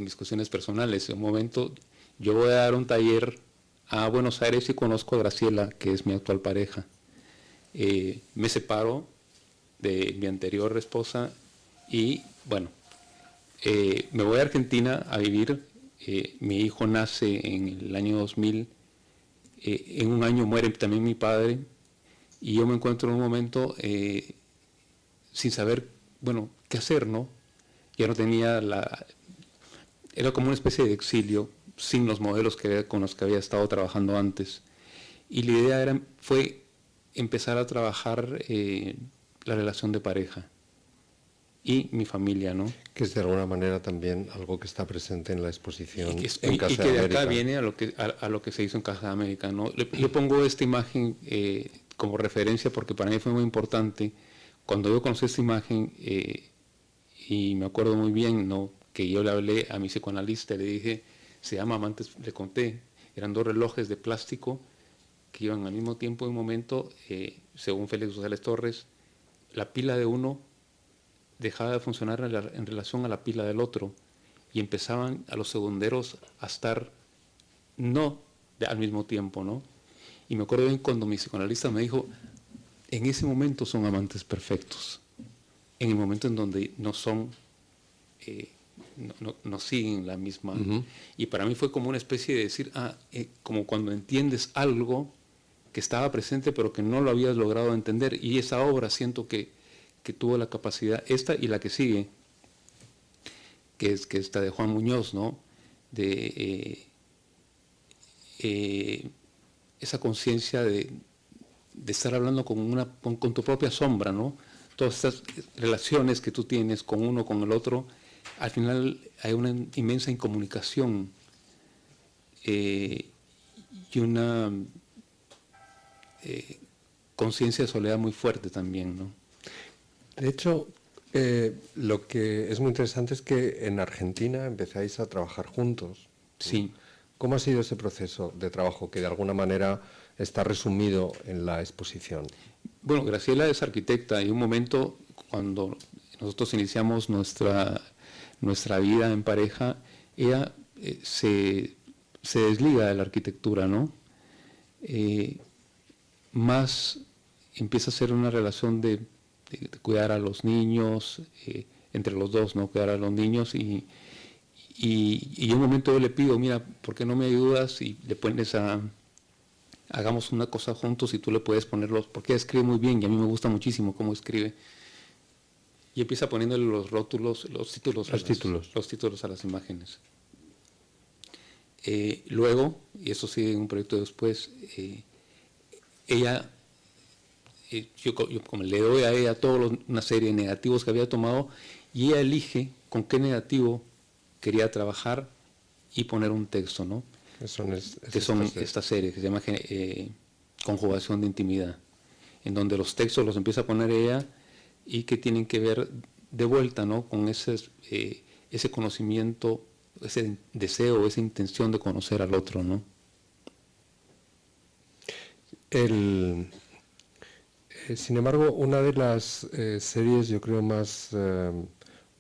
mis cuestiones personales. En un momento yo voy a dar un taller a Buenos Aires y conozco a Graciela, que es mi actual pareja. Me separo de mi anterior esposa y, bueno, me voy a Argentina a vivir. Mi hijo nace en el año 2000. En un año muere también mi padre. Y yo me encuentro en un momento sin saber, bueno, qué hacer, ¿no? Ya no tenía era como una especie de exilio, sin los modelos con los que había estado trabajando antes. Y la idea fue empezar a trabajar la relación de pareja y mi familia, ¿no? Que es de alguna manera también algo que está presente en la exposición en Casa y que de acá viene a lo que se hizo en Casa de América, ¿no? Le pongo esta imagen como referencia porque para mí fue muy importante. Cuando yo conocí esta imagen, y me acuerdo muy bien, ¿no?, que yo le hablé a mi psicoanalista, le dije, se llama Amantes, le conté, eran dos relojes de plástico que iban al mismo tiempo en un momento, según Félix González Torres, la pila de uno dejaba de funcionar en relación a la pila del otro y empezaban a los segunderos a estar no al mismo tiempo, ¿no? Y me acuerdo bien cuando mi psicoanalista me dijo, en ese momento son amantes perfectos, en el momento en donde no son, no siguen la misma. Uh-huh. Y para mí fue como una especie de decir, como cuando entiendes algo que estaba presente pero que no lo habías logrado entender, y esa obra siento que tuvo la capacidad, esta y la que sigue, que es esta de Juan Muñoz, ¿no?, de esa conciencia de estar hablando con tu propia sombra, ¿no? Todas estas relaciones que tú tienes con uno, con el otro, al final hay una inmensa incomunicación y una conciencia de soledad muy fuerte también, ¿no? De hecho, lo que es muy interesante es que en Argentina empezáis a trabajar juntos. Sí. ¿Cómo ha sido ese proceso de trabajo que de alguna manera está resumido en la exposición? Bueno, Graciela es arquitecta y un momento cuando nosotros iniciamos nuestra vida en pareja, ella se desliga de la arquitectura, ¿no? Más empieza a ser una relación de cuidar a los niños, entre los dos, ¿no? Cuidar a los niños y Y en un momento yo le pido, mira, ¿por qué no me ayudas? Y le pones hagamos una cosa juntos y tú le puedes ponerlos, porque ella escribe muy bien y a mí me gusta muchísimo cómo escribe. Y empieza poniéndole los rótulos, los títulos a las imágenes. Luego, y eso sigue en un proyecto después, ella, yo como le doy a ella toda una serie de negativos que había tomado, y ella elige con qué negativo quería trabajar y poner un texto, ¿no? Que son esta serie que se llama Conjugación de Intimidad, en donde los textos los empieza a poner ella y que tienen que ver de vuelta, ¿no? Con ese conocimiento, ese deseo, esa intención de conocer al otro, ¿no? Sin embargo, una de las series, yo creo más,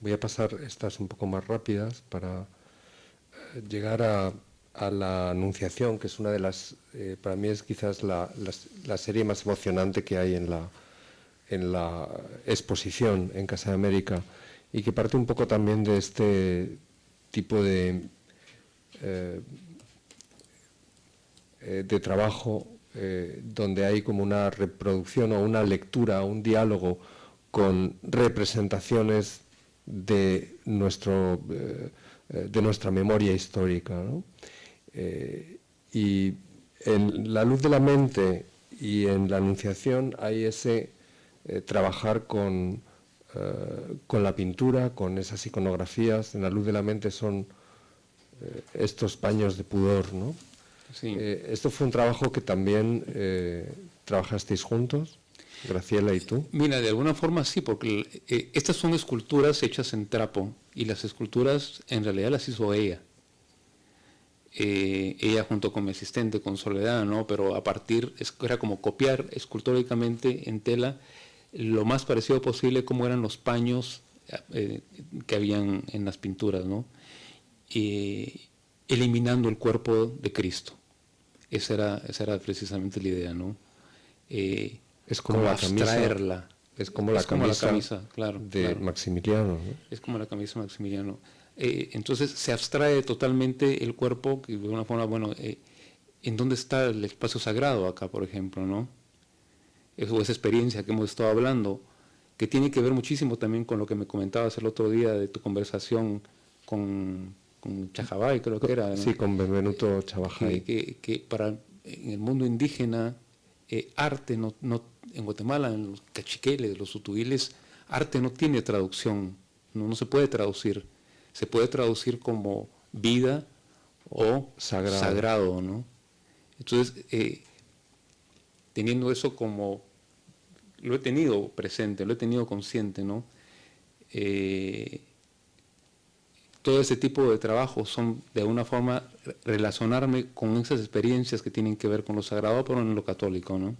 voy a pasar estas un poco más rápidas para llegar a la Anunciación, que es una de las, para mí es quizás la serie más emocionante que hay en la exposición en Casa de América, y que parte un poco también de este tipo de trabajo donde hay como una reproducción o una lectura, un diálogo con representaciones de nuestra memoria histórica, ¿no? Y en La luz de la mente y en La Anunciación hay ese trabajar con la pintura, con esas iconografías. En La luz de la mente son estos paños de pudor, ¿no? Sí. Esto fue un trabajo que también trabajasteis juntos, Graciela y tú. Mira, de alguna forma sí, porque estas son esculturas hechas en trapo, y las esculturas en realidad las hizo ella. Ella junto con mi asistente, con Soledad, ¿no? Pero era como copiar escultóricamente en tela lo más parecido posible como eran los paños que habían en las pinturas, ¿no? Eliminando el cuerpo de Cristo. Esa era precisamente la idea, ¿no? Es como la abstraerla. Es como la camisa, claro, de Maximiliano, ¿no? Es como la camisa de Maximiliano. Entonces se abstrae totalmente el cuerpo, que de alguna forma, bueno, ¿en dónde está el espacio sagrado acá, por ejemplo, no? Esa experiencia que hemos estado hablando, que tiene que ver muchísimo también con lo que me comentabas el otro día de tu conversación con Chajabay, creo que era, ¿no? Sí, con Benvenuto Chabajay. Que en el mundo indígena, arte, en Guatemala, en los cachiqueles, los utuiles, arte no tiene traducción, no se puede traducir. Se puede traducir como vida o sagrado, ¿no? Entonces, teniendo eso como, lo he tenido presente, lo he tenido consciente, ¿no? Todo ese tipo de trabajos son de alguna forma relacionarme con esas experiencias que tienen que ver con lo sagrado, pero en lo católico, ¿no?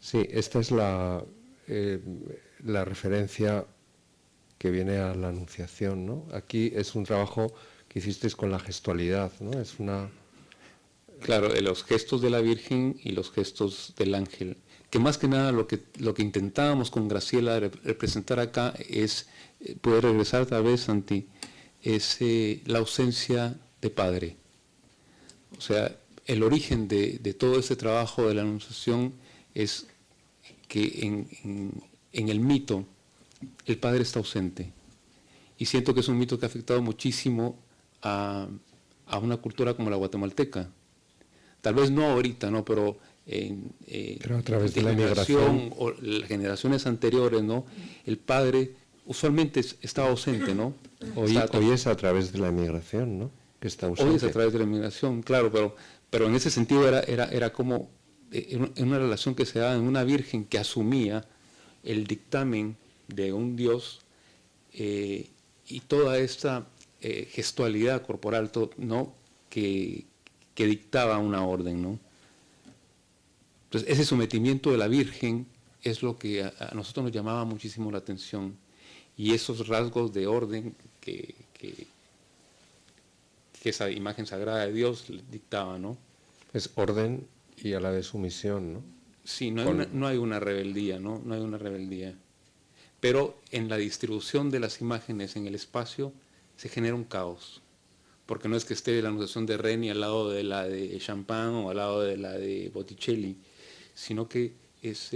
Sí, esta es la referencia que viene a la Anunciación, ¿no? Aquí es un trabajo que hicisteis con la gestualidad, ¿no? Es una... Claro, los gestos de la Virgen y los gestos del ángel, que más que nada lo que intentábamos con Graciela representar acá es poder regresar otra vez, Santi, es la ausencia de padre. O sea, el origen de todo ese trabajo de la Anunciación es que en el mito el padre está ausente. Y siento que es un mito que ha afectado muchísimo a una cultura como la guatemalteca. Tal vez no ahorita, ¿no? Pero a través de la migración o las generaciones anteriores, ¿no? El padre usualmente estaba ausente, ¿no? Hoy es a través de la migración, ¿no? Que está ausente. Hoy es a través de la migración, claro, pero en ese sentido era como en una relación que se da en una virgen que asumía el dictamen de un Dios y toda esta gestualidad corporal, ¿no? que dictaba una orden, ¿no? Entonces, ese sometimiento de la Virgen es lo que a nosotros nos llamaba muchísimo la atención, y esos rasgos de orden que esa imagen sagrada de Dios dictaba, ¿no? Es orden y a la vez sumisión, ¿no? Sí, no hay una rebeldía, ¿no? No hay una rebeldía. Pero en la distribución de las imágenes en el espacio se genera un caos. porque no es que esté la Anunciación de Reni al lado de la de Chopin o al lado de la de Botticelli, sino que es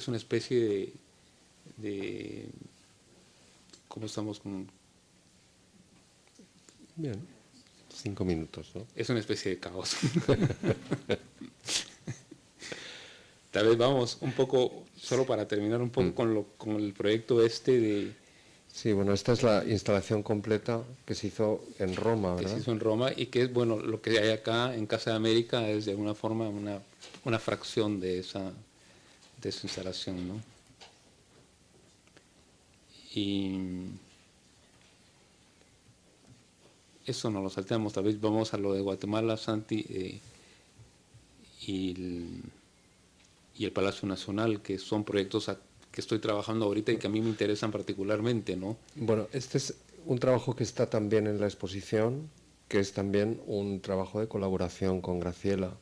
una especie de ¿cómo estamos con...? Bien, 5 minutos, ¿no? Es una especie de caos. Tal vez vamos un poco, solo para terminar un poco con el proyecto de... Sí, bueno, esta es la instalación completa que se hizo en Roma, ¿verdad? Que se hizo en Roma y que es, bueno, lo que hay acá en Casa de América es de alguna forma una fracción de esa instalación, ¿no? Y eso no lo salteamos, tal vez vamos a lo de Guatemala, Santi, y el Palacio Nacional, que son proyectos que estoy trabajando ahorita y que a mí me interesan particularmente, ¿no? Bueno, este es un trabajo que está también en la exposición, que es también un trabajo de colaboración con Graciela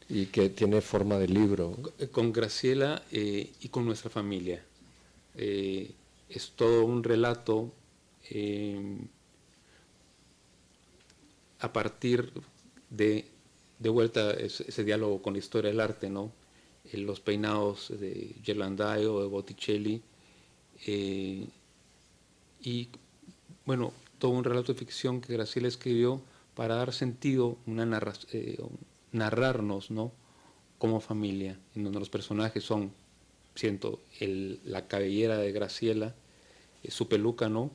y que tiene forma de libro. Con Graciela y con nuestra familia. Es todo un relato a partir de vuelta ese diálogo con la historia del arte, ¿no? Los peinados de Ghirlandaio o de Botticelli, y bueno, todo un relato de ficción que Graciela escribió para dar sentido, narrarnos, ¿no? Como familia, en donde los personajes son, siento, la cabellera de Graciela, su peluca, ¿no?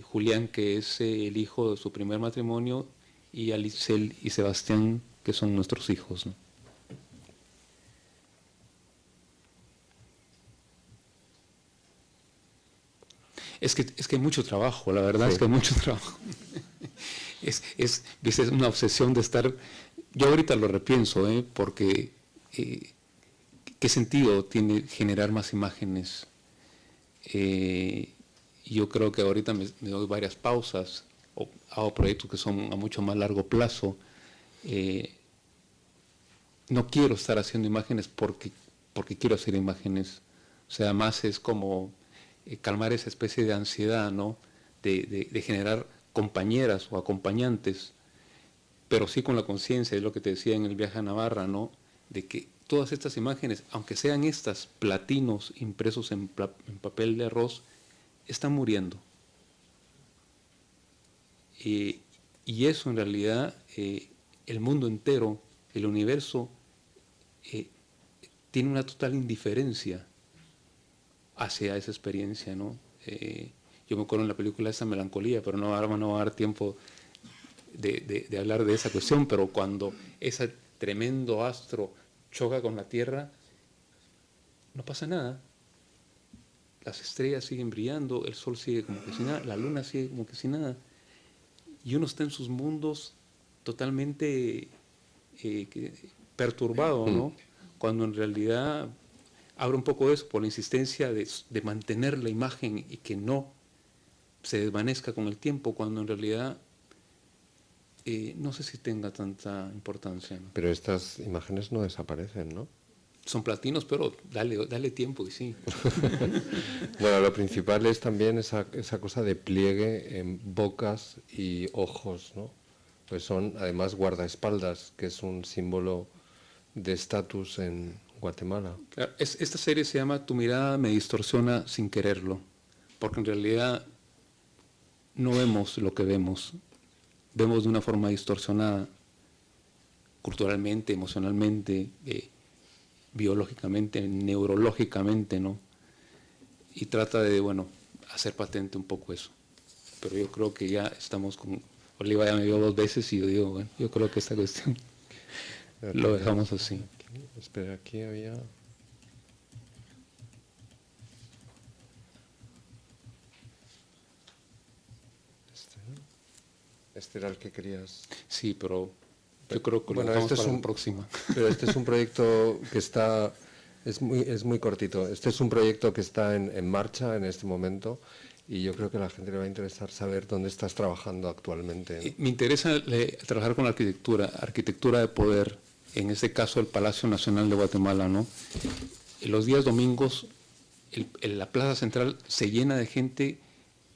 Julián, que es el hijo de su primer matrimonio, y Alicel y Sebastián, que son nuestros hijos, ¿no? Es que hay mucho trabajo, la verdad, sí. Es que hay mucho trabajo. Es una obsesión de estar... Yo ahorita lo repienso, porque ¿qué sentido tiene generar más imágenes? Yo creo que ahorita me doy varias pausas, o hago proyectos que son a mucho más largo plazo. No quiero estar haciendo imágenes porque quiero hacer imágenes. O sea, más es como calmar esa especie de ansiedad, ¿no? De generar compañeras o acompañantes, pero sí con la conciencia, es lo que te decía en el viaje a Navarra, ¿no? De que todas estas imágenes, aunque sean estas platinos impresos en papel de arroz, están muriendo. Y eso en realidad, el mundo entero, el universo, tiene una total indiferencia hacia esa experiencia, ¿no? Yo me acuerdo en la película esa Melancolía, pero ahora no va a dar tiempo de hablar de esa cuestión, pero cuando ese tremendo astro choca con la Tierra, no pasa nada. Las estrellas siguen brillando, el sol sigue como que sin nada, la luna sigue como que sin nada. Y uno está en sus mundos totalmente perturbado, ¿no? Cuando en realidad abre un poco eso por la insistencia de mantener la imagen y que no se desvanezca con el tiempo, cuando en realidad no sé si tenga tanta importancia, ¿no? Pero estas imágenes no desaparecen, ¿no? Son platinos, pero dale tiempo y sí. Bueno, lo principal es también esa cosa de pliegue en bocas y ojos, ¿no? Pues son además guardaespaldas, que es un símbolo de estatus en Guatemala. Claro, esta serie se llama Tu mirada me distorsiona sin quererlo, porque en realidad no vemos lo que vemos de una forma distorsionada, culturalmente, emocionalmente, biológicamente, neurológicamente, ¿no? Y trata de, bueno, hacer patente un poco eso. Pero yo creo que ya estamos con... Oliva ya me vio 2 veces y yo digo, bueno, yo creo que esta cuestión lo dejamos así. Espera, aquí había... Este era el que querías... Sí, pero yo creo que lo dejamos para la próxima. Pero este es un proyecto que está... Es muy cortito. Este es un proyecto que está en marcha en este momento y yo creo que a la gente le va a interesar saber dónde estás trabajando actualmente, ¿no? Me interesa trabajar con la arquitectura de poder, en este caso el Palacio Nacional de Guatemala, ¿no? Los días domingos la plaza central se llena de gente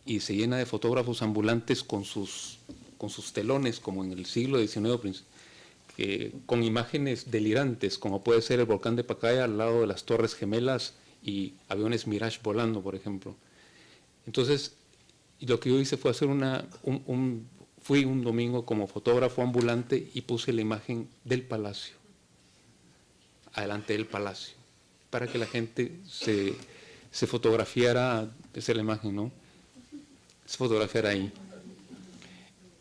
y se llena de fotógrafos ambulantes con sus con sus telones, como en el siglo XIX, con imágenes delirantes, como puede ser el volcán de Pacaya al lado de las Torres Gemelas y aviones Mirage volando, por ejemplo. Entonces, lo que yo hice fue hacer fui un domingo como fotógrafo ambulante y puse la imagen del palacio, adelante del palacio, para que la gente se fotografiara, esa es la imagen, ¿no? Se fotografiara ahí.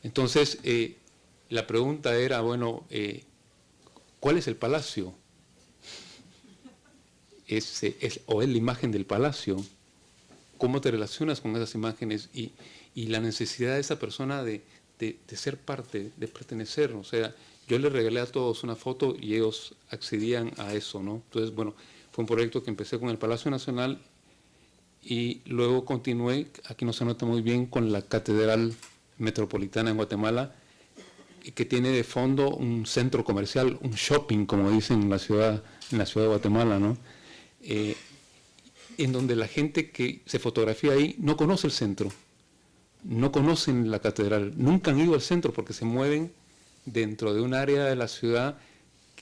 Entonces, la pregunta era, bueno, ¿cuál es el palacio? ¿O es la imagen del palacio? ¿Cómo te relacionas con esas imágenes? Y la necesidad de esa persona de ser parte, de pertenecer. O sea, yo les regalé a todos una foto y ellos accedían a eso, ¿no? Entonces, bueno, fue un proyecto que empecé con el Palacio Nacional y luego continué, aquí no se nota muy bien, con la Catedral Metropolitana en Guatemala, que tiene de fondo un centro comercial, un shopping, como dicen en la ciudad de Guatemala, ¿no? En donde la gente que se fotografía ahí no conoce el centro, no conocen la catedral, nunca han ido al centro porque se mueven dentro de un área de la ciudad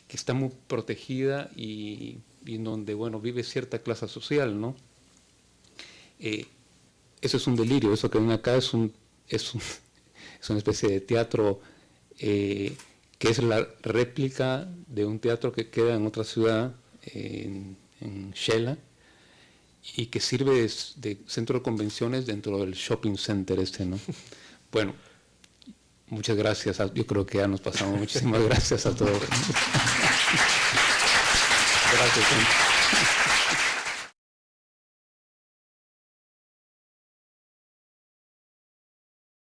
que está muy protegida y en donde, bueno, vive cierta clase social, ¿no? Eso es un delirio, eso que ven acá es una especie de teatro que es la réplica de un teatro que queda en otra ciudad, en Xela, y que sirve de centro de convenciones dentro del shopping center ¿no? Bueno, muchas gracias. Yo creo que ya nos pasamos. Muchísimas gracias a todos. Gracias.